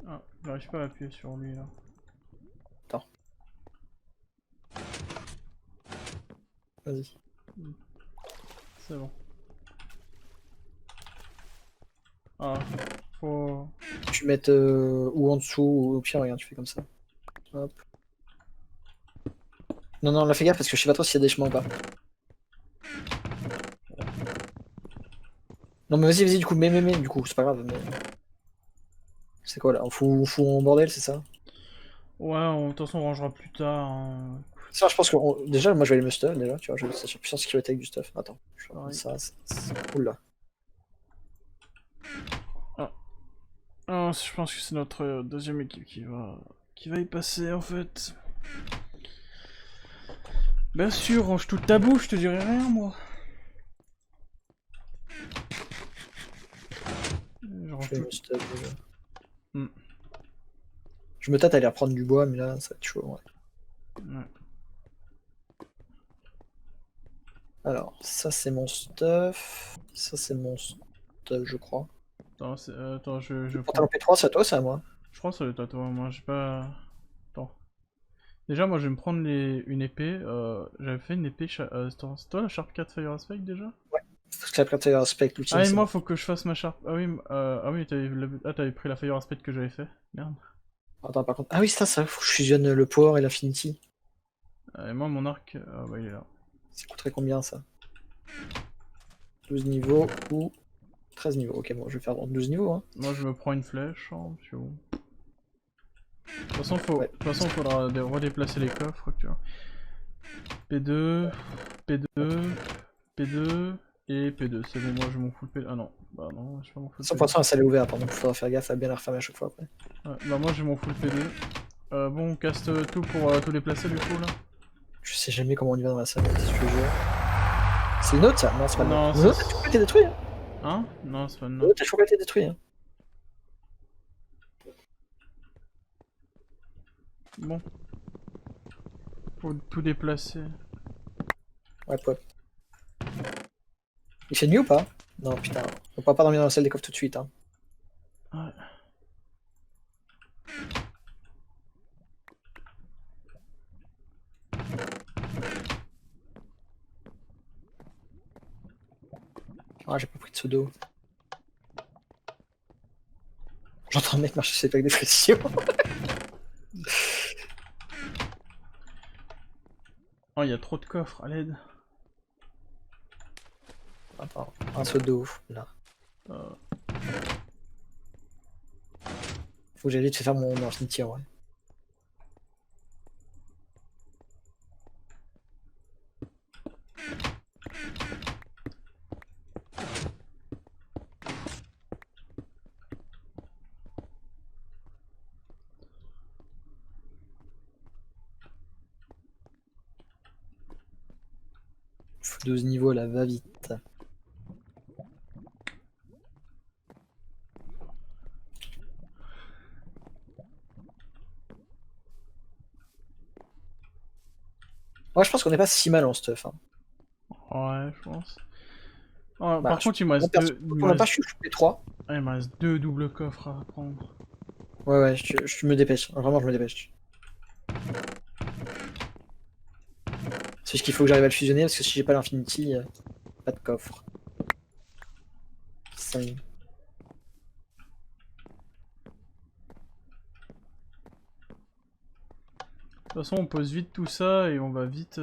Ah, j'arrive pas à appuyer sur lui là. Attends. Vas-y. C'est bon. Ah, faut... Tu mets ou en dessous ou au pire, regarde, tu fais comme ça. Hop. Non, non, là fais gaffe parce que je sais pas trop s'il y a des chemins ou pas. Non mais vas-y, vas-y, du coup, mais, du coup, c'est pas grave, mais... C'est quoi là? On fout en bordel, c'est ça? Ouais, de toute façon on rangera plus tard. Hein. Ça, je pense que... Déjà, moi je vais aller me stuff, déjà, tu vois, je vais sur puissance sécurité avec du stuff. Attends, je vais prendre Pareil. ça, Oula. Ah, je pense que c'est notre deuxième équipe qui va y passer en fait. Bien sûr, range toute ta bouche, je te dirai rien moi. Je range Je vais tout. me stuff, déjà. Hmm. Je me tâte à aller reprendre du bois, mais là, ça va être chaud, ouais. Ouais. Alors, ça c'est mon stuff. Ça c'est mon stuff, je crois. Attends, attends, je Le prends. pantalon P3, c'est à toi, c'est à moi? Je crois que ça doit être à toi, moi j'ai pas... Attends. Déjà, moi je vais me prendre une épée. J'avais fait une épée. C'est toi la Sharp 4 Fire Aspect déjà? Parce que la perte aspect, l'outil, Ah, et c'est moi moi. faut que je fasse ma Sharp. Ah oui, t'avais pris la Fire Aspect que j'avais fait. Merde. Attends, par contre. Ah oui, ça, faut que je fusionne le power et l'affinity. Et moi mon arc. Ah bah il est là. Ça coûterait combien ça? 12 niveaux ou 13 niveaux. Ok, bon, je vais faire 12 niveaux, hein. Moi je me prends une flèche. Hein, parce que bon. Ouais. De toute façon, faudra redéplacer les coffres, tu vois. P2, P2, P2 et P2. C'est bon, moi je m'en fous le P2. Ah non, bah non, je pas mon full Ça, P2. pour l'instant, la salle est ouverte, hein, donc il faudra faire gaffe à bien la refermer à chaque fois après. Ouais, bah moi j'ai mon full P2. Bon, on caste tout pour tout déplacer du coup là. Je sais jamais comment on y va dans la salle, si je te jure. C'est une autre ça? Non, c'est pas une Non, autre. c'est... L'autre a toujours été détruit, hein. Hein? Non, c'est pas une autre. L'autre a toujours été détruit, hein. Bon. Faut tout déplacer. Ouais, ouais. Il fait nuit ou pas? Non, putain. On peut pas dormir dans la salle des coffres tout de suite, hein. Ouais. Ah, j'ai pas pris de pseudo. J'entends un mec marcher sur ses plaques de pression. Oh, il y a trop de coffres, à l'aide. Attends, un saut de ouf, là. Euh, Faut que j'aille vite faire mon infinity, ouais. Faut 12 niveaux, là, va vite. Ouais, je pense qu'on est pas si mal en stuff, hein. ouais, je pense. Oh, Bah, par contre, il me moi, reste perso, deux. pour ma part, je suis les 3. Ah, il me reste deux doubles coffres à prendre. Ouais, ouais, je me dépêche. Vraiment, je me dépêche. C'est juste qu'il faut que j'arrive à le fusionner, parce que si j'ai pas l'infinity, pas de coffre. 5. De toute façon, on pose vite tout ça et on va vite...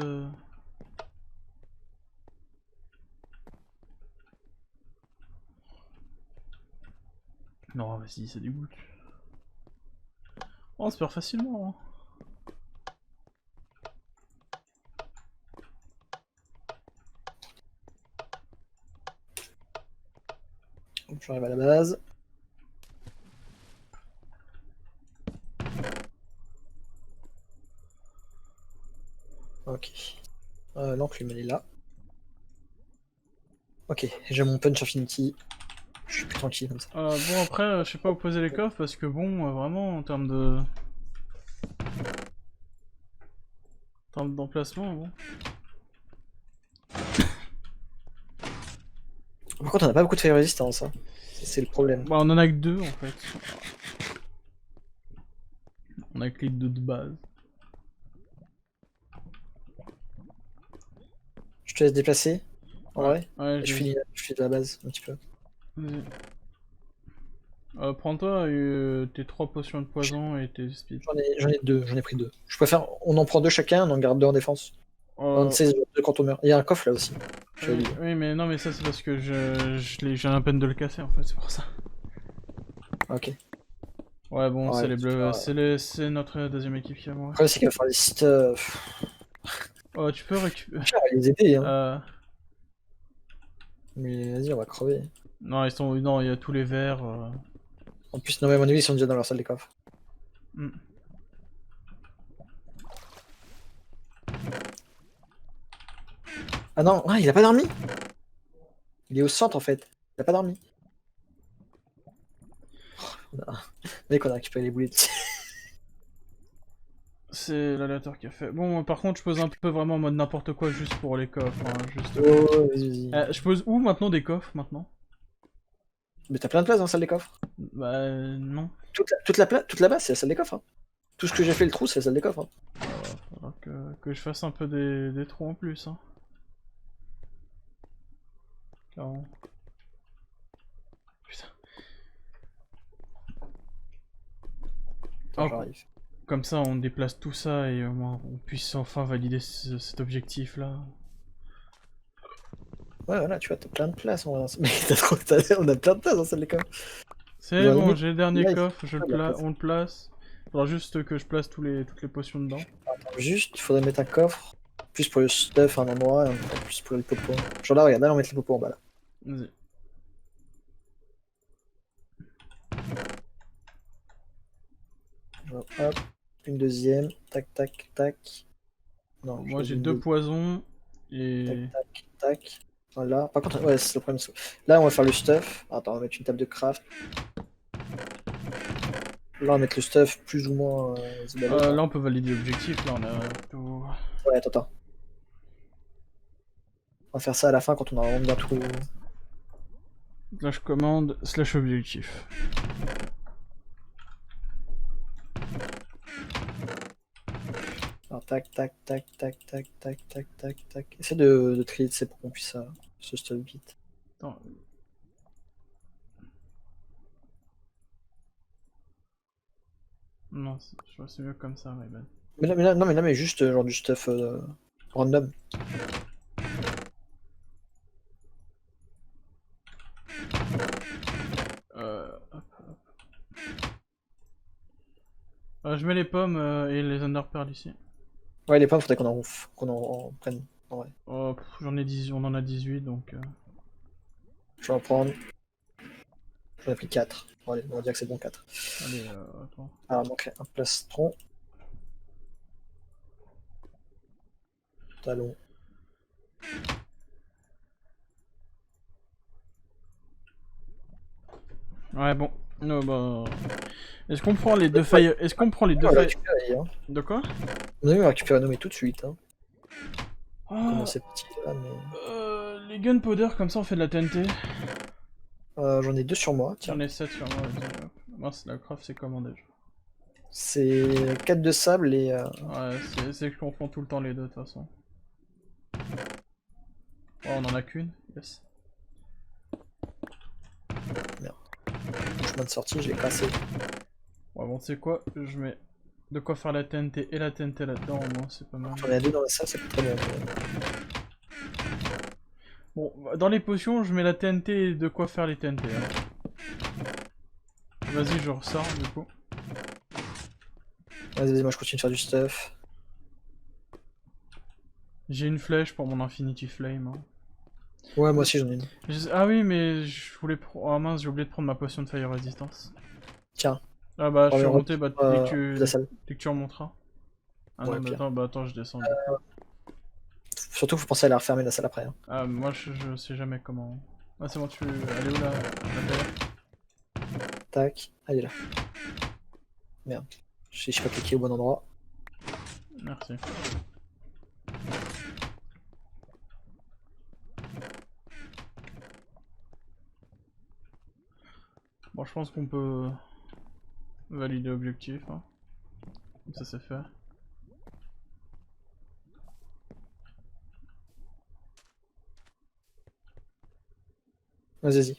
Non, vas-y, ça dégoûte. Oh, on se perd facilement. Hein. J'arrive à la base. Ok. L'enclume, elle est là. Ok, j'ai mon punch infinity. Je suis plus tranquille comme ça. Bon, après, je sais pas où poser les coffres parce que bon, vraiment, en termes de... En termes d'emplacement, bon... Par contre, on a pas beaucoup de fire résistance, hein. C'est le problème. Bah, on en a que deux, en fait. On a que les deux de base. Je te laisse déplacer. En vrai. Ouais, Je finis de la base un petit peu. Vas-y. Prends-toi tes 3 potions de poison et tes speed. J'en ai deux, j'en ai pris deux. Je préfère, on en prend deux chacun, on en garde deux en défense. On sait deux quand on meurt. Il y a un coffre là aussi. Oui, mais non, mais ça c'est parce que j'ai à peine de le casser en fait, c'est pour ça. Ok. Ouais, bon, Ouais, c'est les bleus, c'est notre deuxième équipe qui va mourir. Après, c'est qu'il va faire les stuff. Oh, tu peux récupérer. On va les aider, hein. Mais vas-y, on va crever. Non, ils sont. Non, il y a tous les verts. En plus, non, mais à mon avis, ils sont déjà dans leur salle des coffres. Mm. Ah non, il a pas dormi. Il est au centre en fait. Il a pas dormi. Mec, on a récupéré les boulettes. C'est l'aléatoire qui a fait. Bon, par contre, je pose un peu vraiment en mode n'importe quoi juste pour les coffres. Hein, juste... Oh, vas-y. Je pose où maintenant des coffres maintenant? Mais t'as plein de place dans la salle des coffres. Bah, non. Toute la base, c'est la salle des coffres. Hein. Tout ce que j'ai fait le trou, c'est la salle des coffres. Hein. Faudra que je fasse un peu des trous en plus. Hein. Clairement. Putain. Attends, j'arrive. Comme ça, on déplace tout ça et au moins on puisse enfin valider cet objectif là. Ouais, voilà, tu vois, t'as plein de place. On a plein de place dans la salle des coffres. C'est bon, limite, j'ai le dernier là, coffre, on le place. Faudra juste que je place toutes les potions dedans. Attends, juste, il faudrait mettre un coffre. Plus pour le stuff à un endroit et un peu plus pour les popos. Genre là, regarde, là, on met les popos en bas là. Vas-y. Genre, hop, une deuxième, tac, tac, tac. Non, Moi j'ai deux poisons et... Tac, tac, tac. Voilà. Par contre, ouais, c'est le problème. Là, on va faire le stuff. Attends, on va mettre une table de craft. Là, on va mettre le stuff plus ou moins. là, on peut valider l'objectif. Là, on a tout. Ouais, attends. On va faire ça à la fin quand on aura bien tout. Slash commande, slash objectif. Alors, tac, tac, tac, tac, tac, tac, tac, tac, tac. Essaie de trier, c'est pour qu'on puisse se stuff vite. Attends. Non, je vois c'est mieux comme ça, my bad. Non, mais juste genre du stuff random. Je mets les pommes et les underpearls ici. Ouais, les pommes, faudrait qu'on en prenne. Ouais. Oh, j'en ai 10, on en a 18 donc. Je vais en prendre. J'en ai pris 4. Bon, allez, on va dire que c'est bon 4. Allez, attends. Alors, il manquerait un plastron. Talon. Ouais, bon. No, bah... Est-ce qu'on prend les deux failles? Est-ce qu'on prend les deux failles? De quoi? On a eu récupérer nos mais tout de suite. Hein. Oh, c'est petit là, mais. les gunpowder, comme ça on fait de la TNT. J'en ai 2 sur moi, tiens. J'en ai 7 sur moi. Mince, la craft c'est comment déjà? C'est 4 de sable et. Ouais, c'est que je confonds tout le temps les deux de toute façon. Oh, on en a qu'une, yes. Merde. Le chemin de sortie, je l'ai cassé. Ouais, bon, tu sais quoi? Je mets de quoi faire la TNT et la TNT là-dedans, au moins, c'est pas mal. J'en ai 2 dans la salle, ça peut très bien. Bon, dans les potions, je mets la TNT et de quoi faire les TNT. Hein. Vas-y, je ressors du coup. Vas-y, moi je continue de faire du stuff. J'ai une flèche pour mon Infinity Flame. Hein. Ouais, moi aussi j'en ai une. Ah oui, mais je voulais... Oh mince, j'ai oublié de prendre ma potion de Fire Resistance. Tiens. Ah bah, je suis remonté dès que tu remonteras. Ah ouais, non, mais attends, je descends. Surtout, faut penser à la refermer la salle après. Hein. Ah, moi je sais jamais comment... Ah c'est bon, tu... Elle est où là? Tac. Ah, il est là. Merde. Je sais pas cliquer au bon endroit. Merci. Bon, je pense qu'on peut valider l'objectif. Hein. Ça c'est fait. Vas-y.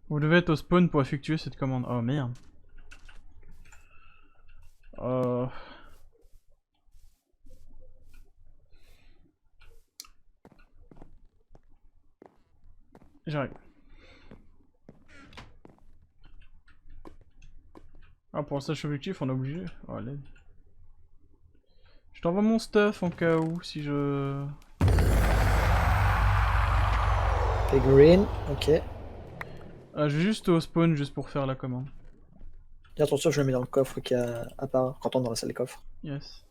Vous devez être au spawn pour effectuer cette commande. Oh merde. Euh... J'arrive. Ah, pour un stage objectif, on est obligé. Oh, allez. Je t'envoie mon stuff en cas où, si je... Green, ok. Je vais juste au spawn, juste pour faire la commande. Et attention, je le mets dans le coffre qui a à part quand on est dans la salle des coffres. Yes.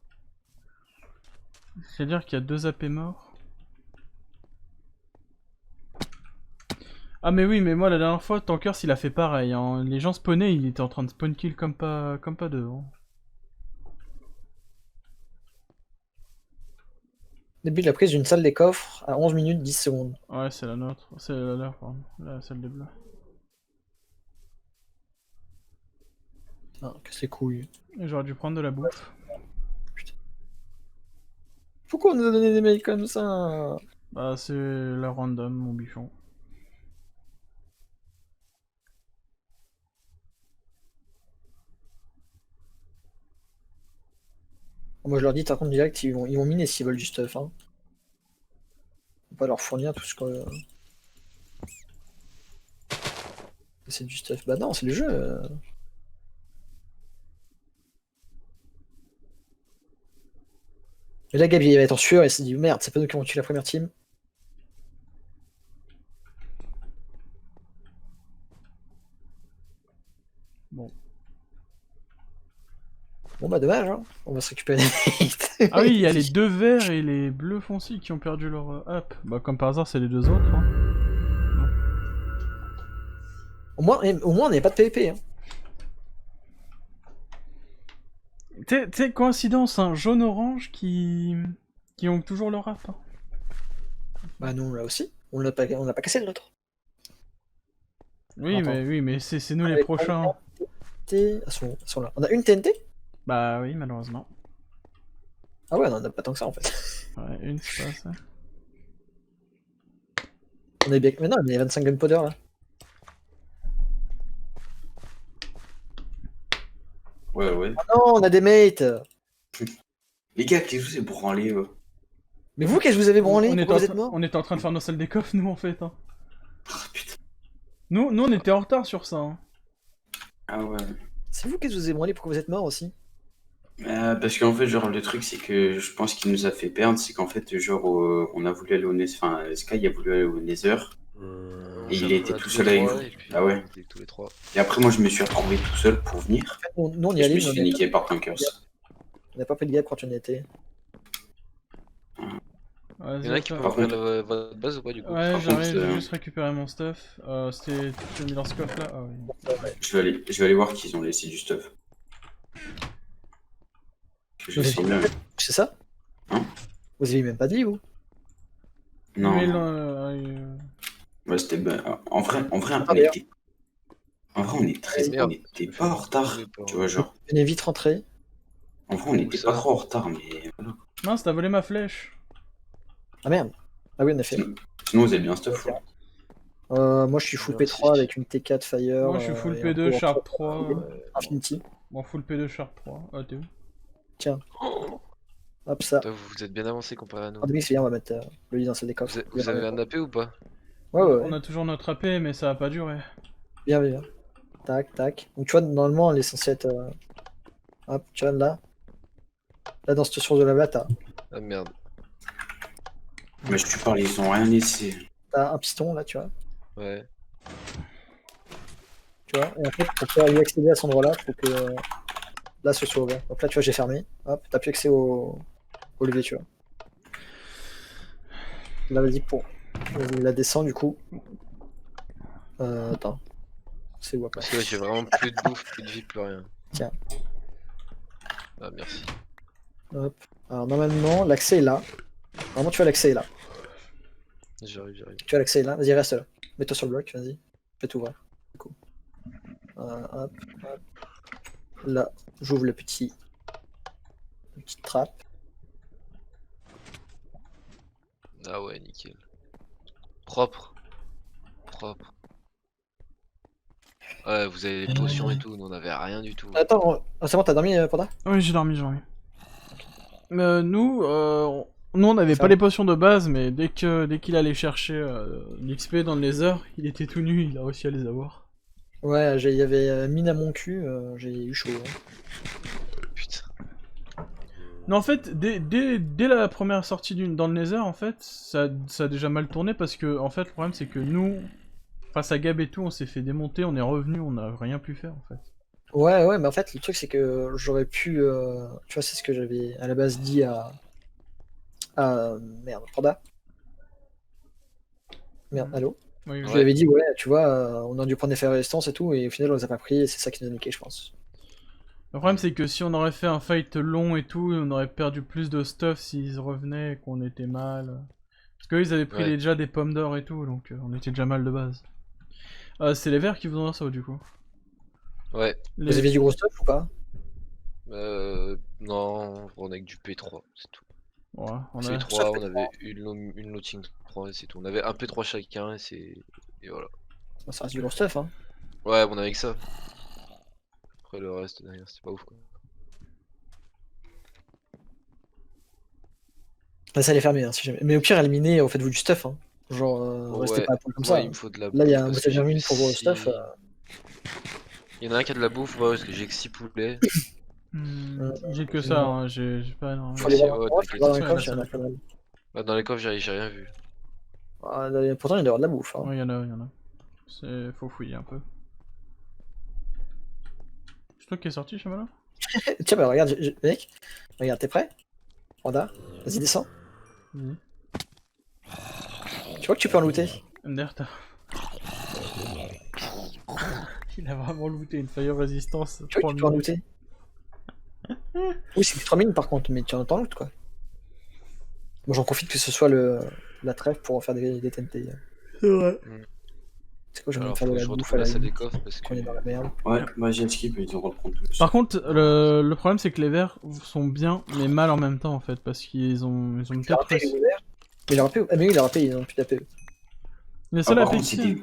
C'est-à-dire qu'il y a 2 AP morts. Ah mais oui, mais moi la dernière fois, Tankers il a fait pareil. Hein. Les gens spawnaient, il était en train de spawn kill comme pas devant. Début de la prise d'une salle des coffres à 11 minutes 10 secondes. Ouais, c'est la nôtre. C'est la leur, pardon. La salle des bleus. Ah, que c'est couilles. Et j'aurais dû prendre de la bouffe. Pourquoi on nous a donné des mails comme ça? Bah, c'est la random, mon bichon. Moi je leur dis, par contre, direct, ils vont miner s'ils veulent du stuff. Hein. On va pas leur fournir tout ce que. C'est du stuff. Bah non, c'est le jeu. Et là, Gabi, il va être en sueur et il s'est dit, merde, c'est pas nous qui avons tué la première team. Bon. Bon bah dommage, hein. On va se récupérer des Ah oui, il y a les 2 verts et les bleus foncés qui ont perdu leur up. Bah, comme par hasard, c'est les 2 autres. Hein. Au moins, on n'avait pas de PVP. Hein. T'sais, coïncidence, hein, jaune-orange qui ont toujours leur up. Hein. Bah nous, là aussi. On n'a pas cassé le nôtre. Oui, Attends. mais c'est nous les Avec prochains. Elles sont là. On a une TNT? Bah oui, malheureusement. Ah ouais, on en a pas tant que ça en fait. Ouais, une, c'est pas ça. On est bien. Mais non, mais il y a 25 gunpowder là. Ouais. Ah non, on a des mates. Les gars, qu'est-ce que c'est branlé Mais vous, qu'est-ce que vous avez branlé? Pourquoi vous êtes morts? On était en train de faire nos salles des coffres, nous, en fait. Hein. Oh, putain. Nous, on était en retard sur ça. Hein. Ah ouais. C'est vous, qu'est-ce que vous avez branlé? Pourquoi vous êtes morts aussi? Parce qu'en fait, genre, le truc, c'est que je pense qu'il nous a fait perdre, c'est qu'en fait, genre, on a voulu aller au Nether, enfin, Sky a voulu aller au Nether, et il était tout seul avec vous. Ah ouais. Tous les trois. Et après, moi, je me suis retrouvé tout seul pour venir, Nous, on y et je allait, me mais suis on fait n'a niquer par Tankers. pas pris de gap quand on y était. Ouais, Il y en a qui peuvent Par ouvrir contre- votre base ou pas du coup? Ouais, Par j'arrive, contre, j'ai juste récupéré mon stuff. C'était... Tu as mis dans ce coffre là? Ah oui. Je vais aller voir qu'ils ont laissé du stuff. Je Mais sais bien. C'est ça? Hein? Vous avez même pas de lit, vous? Non, Mais non. Ouais, c'était en vrai, on d'ailleurs. était. En vrai, on était pas en retard. Tu vois, genre. Venez vite rentrer. En vrai, on était ça pas trop en retard, mais voilà. Mince, t'as volé ma flèche. Ah merde. Ah oui, en effet. Sinon, vous avez bien stuff. Ouais. Moi, je suis full Merci. P3 avec une T4 Fire. Moi, je suis full et un P2, Power Sharp 3, 3. Infinity. Bon, full P2, Sharp 3. Ah, t'es où? Hop, ça. Putain, vous êtes bien avancé comparé à nous. En demi, c'est bien, on va mettre le lit dans celle des coffres. Vous avez un AP ou pas? Ouais, ouais, On ouais. a toujours notre AP, mais ça va pas durer. Bien, bien, bien. Tac, tac. Donc, tu vois, normalement, elle est censée être. Hop, tu vois, là. Là, dans cette source de lave-là, Ah merde. Mais je te parle, ils ont rien laissé. t'as un piston, là, tu vois. Ouais. Tu vois. Et en fait, pour pouvoir y accéder à cet endroit-là, faut que. Là, ce soit ouvert. Donc là, tu vois, j'ai fermé. Hop, t'as plus accès au levier, tu vois. Là, vas-y, pour. Vas-y, la descend, du coup. Attends. C'est où après? Parce que là j'ai vraiment plus de bouffe, plus de vie, plus rien. Tiens. Ah merci. Hop. Alors, normalement, l'accès est là. Normalement, tu vois, l'accès est là. J'arrive. Tu vois, l'accès est là. Vas-y, reste là. Mets-toi sur le bloc, vas-y. Fais tout ouvrir. Hop, hop. Là, j'ouvre le petit... une petite trappe. Ah ouais, nickel. Propre. Propre. Ouais, vous avez les potions et tout, nous on avait rien du tout. Attends, c'est bon, t'as dormi, Panda? Oui, j'ai dormi, j'ai dormi. Nous, on n'avait Ça pas va. les potions de base, mais dès qu'il allait chercher l'XP dans le Nether, il était tout nu, il a réussi à les avoir. Ouais, il y avait mine à mon cul, j'ai eu chaud. Hein. Putain. Non, en fait, dès la première sortie dans le Nether, en fait, ça a déjà mal tourné parce que, en fait, le problème c'est que nous, face à Gab et tout, on s'est fait démonter, on est revenu, on n'a rien pu faire en fait. Ouais, mais en fait, le truc c'est que j'aurais pu. Tu vois, c'est ce que j'avais à la base dit à. Merde, Panda? Merde, allô? Oui, Je oui. lui avais dit, ouais, tu vois, on a dû prendre des fers de résistance et tout, et au final, on les a pas pris, et c'est ça qui nous a niqué, je pense. Le problème c'est que si on aurait fait un fight long et tout, on aurait perdu plus de stuff s'ils revenaient et qu'on était mal. Parce qu'eux ils avaient pris Ouais. déjà des pommes d'or et tout, donc on était déjà mal de base. C'est les verts qui vous ont ça du coup. Ouais. Vous avez du gros stuff ou pas? Non, on a que du P3, c'est tout. Ouais, on a... P3, on avait une looting 3 et c'est tout. On avait un P3 chacun et voilà. Ça reste du gros stuff, hein. Ouais, on avait que ça. Après le reste derrière, c'est pas ouf quoi. La salle est fermée, hein, si jamais. Mais au pire, éliminez, faites-vous du stuff, hein. Genre, restez Ouais. pas à poil comme Moi, ça. il me faut de la Là, il y a un bouffe, parce bouteille que de j'ai mine que pour vos six- stuff. Il y en a un qui a de la bouffe, moi, parce que j'ai que 6 poulets. J'ai que ça, hein, j'ai pas énormément. Faut aller voir ouais, dans le coffre, t'inquiète, dans ça, le il y en a coffre, il y en a ça. pas mal. Bah, dans les coffres, j'ai rien vu. Ah, pourtant, il doit y avoir de la bouffe, hein. Ouais, il y en a. Faut fouiller un peu. C'est toi qui es sorti, Shamala? Tiens, bah regarde, mec, regarde, t'es prêt? Panda, vas-y, descends. Vas-y. Tu vois que tu peux en looter? Ender, t'as... Il a vraiment looté une fire résistance. Tu vois que tu peux en looter? Oui, c'est 3 mines par contre, mais tu en loot quoi. Bon, j'en profite que ce soit la trêve pour faire des TNT. C'est vrai. C'est quoi, j'ai envie Alors, de faire faut de que la je bouffe retrouve à la la salle des limite, coffres parce que. qu'on est dans la merde. Ouais, vas-y, skip, ils vont reprendre tout. Par contre, le problème c'est que les verts sont bien, mais mal en même temps en fait, parce qu'ils ont Il a peut-être rappé, il est réussi. ouvert. Mais il a rappé, ah, mais oui, il a rappé, ils ont plus d'AP. Les Ah, seuls par AP contre, c'est ici. des...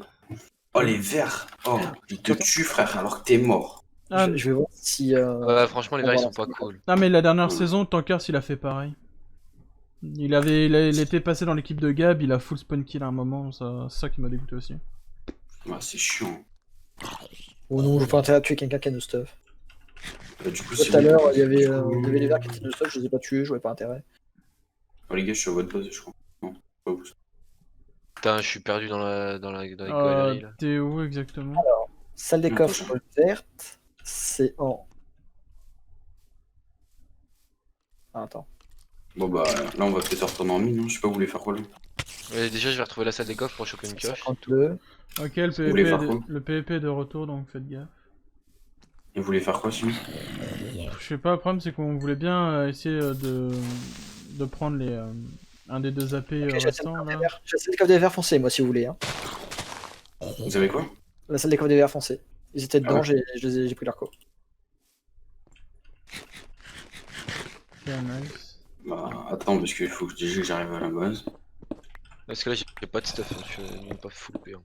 Oh, les verts. Oh, ils te tuent, frère, alors que t'es mort. Ah, Je vais voir si. Ouais, franchement, les on verts ils va sont voir pas ça. cool. ah, mais la dernière Ouais. saison, Tankers il a fait pareil. Il était passé dans l'équipe de Gab, il a full spawn kill à un moment, c'est ça qui m'a dégoûté aussi. Ouais, c'est chiant. Oh non, je veux pas intérêt à tuer quelqu'un qui a nos stuff. Bah, du coup, Tout c'est à bon. l'heure, il y avait les verts qui étaient nos stuff, je les ai pas tués, je voyais pas intérêt. Oh, les gars, je suis à votre base, je crois. Non, pas vous. Putain, je suis perdu dans les galeries là. T'es où exactement? Salle des coffres verte, c'est en. Ah, attends. Bon, bah, là, on va peut-être retourner en mine, hein. Je sais pas, vous voulez faire quoi là? Ouais, déjà, je vais retrouver la salle des coffres pour choper une pioche. 52. Ok, le Vous voulez PVP, faire quoi le PVP est de retour, donc faites gaffe. Et vous voulez faire quoi sinon? Je sais pas, le problème c'est qu'on voulait bien essayer de prendre un des deux AP Ok, j'ai la salle restants des là. verts. J'ai la salle des coffres des verts foncés, moi, si vous voulez. Hein. Vous avez quoi? La salle des coffres des verts foncés. Ils étaient dedans, Ah ouais. j'ai pris leur co. Ok, nice. Bah, attends, parce qu'il faut que déjà que j'arrive à la base. Parce que là, j'ai pas de stuff, hein. Je suis même pas full P. Hein.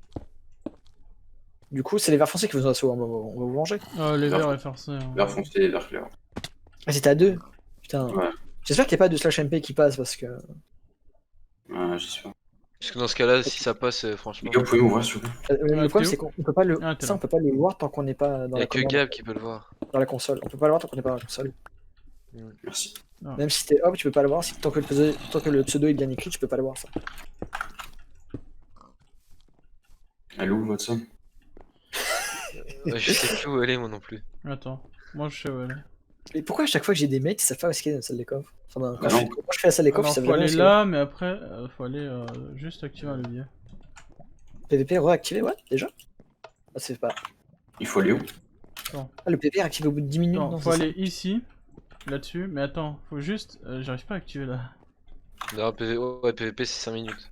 Du coup, c'est les verts foncés qui vous ont assaut, on va vous venger. Les Vert- verts est forcé. Hein. Vert foncé, vert clair. Ah, c'était à deux. Putain. Ouais. J'espère qu'il n'y a pas de slash MP qui passe parce que. Ouais, j'espère. Parce que dans ce cas-là, si ça passe, franchement. Les gars, vous pouvez m'ouvrir s'il vous plaît? Le t'es problème, où c'est qu'on peut pas le. Ah, t'es ça, là. on peut pas le voir tant qu'on n'est pas dans Y'a la que commande, Gab qui peut le voir. dans la console. On peut pas le voir tant qu'on n'est pas dans la console. Merci. Même si t'es hop, tu peux pas le voir. Tant que le pseudo est bien écrit, tu peux pas le voir ça. Allô, Watson? Je sais plus où elle est, moi non plus. Attends, moi je sais où elle est. Mais pourquoi à chaque fois que j'ai des mates, ils savent pas où est-ce qu'il y a la salle des coffres? Enfin, quand Bah je non. fais- quand je fais la salle des coffres, Alors, ils savent faut jamais où aller est-ce qu'il y a. là, mais après, faut aller juste activer un levier. PVP réactivé, ouais, déjà? Ah, c'est pas. Il faut aller où? Ah, le PVP est activé au bout de 10 minutes. Non, non, faut c'est ça. aller ici, là-dessus, mais attends, faut juste... j'arrive pas à activer là. Non, ouais, PVP c'est 5 minutes.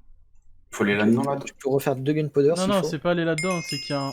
Il faut aller là-dedans, là? Tu peux refaire 2 gunpowder Non, s'il non, faut. c'est pas aller là-dedans, c'est qu'il y a